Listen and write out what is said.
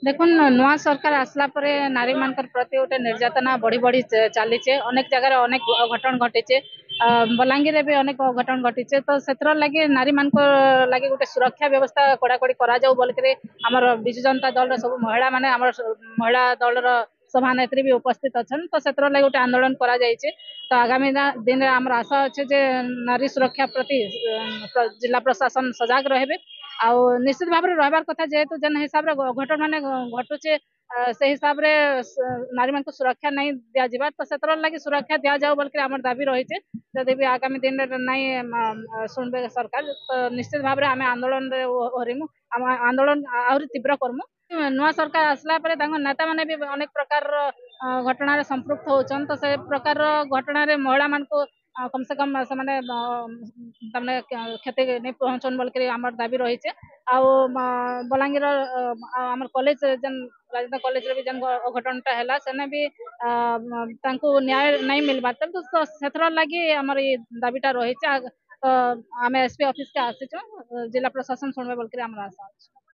देखो नुआ सरकार आसला परे नारी मान प्रति गोटे निर्यातना बढ़ी बढ़ी चली अनेक जगह अनेक अघटन घटी बलांगीर भी अनेक अघटन घटी तो से लगे नारी मान लगे गोटे सुरक्षा व्यवस्था कड़ाकड़ी करा बोलिक आमर विजु जनता दल सब महिला माने महिला दल सभा नेत्री भी उपस्थित अच्छा तो से लगे गोटे आंदोलन करा तो आगामी दिन में आम आशा अच्छे जे नारी सुरक्षा प्रति जिला प्रशासन सजग रहे आउ निश्चित भाव में रहार कथा जेहेतु जेन हिसाब से अघटन मान घटुचे से हिसाब से नारी मान सुरक्षा नहीं दिज्व तो से लगे सुरक्षा दि जाऊ बोल आम दाबी रही है जदि भी आगामी दिन में नहीं शुणबे सरकार तो निश्चित भाव में आम आंदोलन हरिमु आंदोलन आहरी तीव्र करमु नुआ सरकार आसला नेता मैंने भी अनेक प्रकार घटना संपृक्त होचन तो से प्रकार घटना महिला मान कम से कम से माने क्षति नहीं पहुंचन बोल आम दाबी रही है बलांगीर आम कॉलेज जेन राजदा कॉलेज भी जेन अघटनटा है सेने भी न्याय नहीं मिलवा तो से लगी आम दाबीटा रही तो आम एसपी ऑफिस के आसीचु जिला प्रशासन शुणवे बोल आम आशा।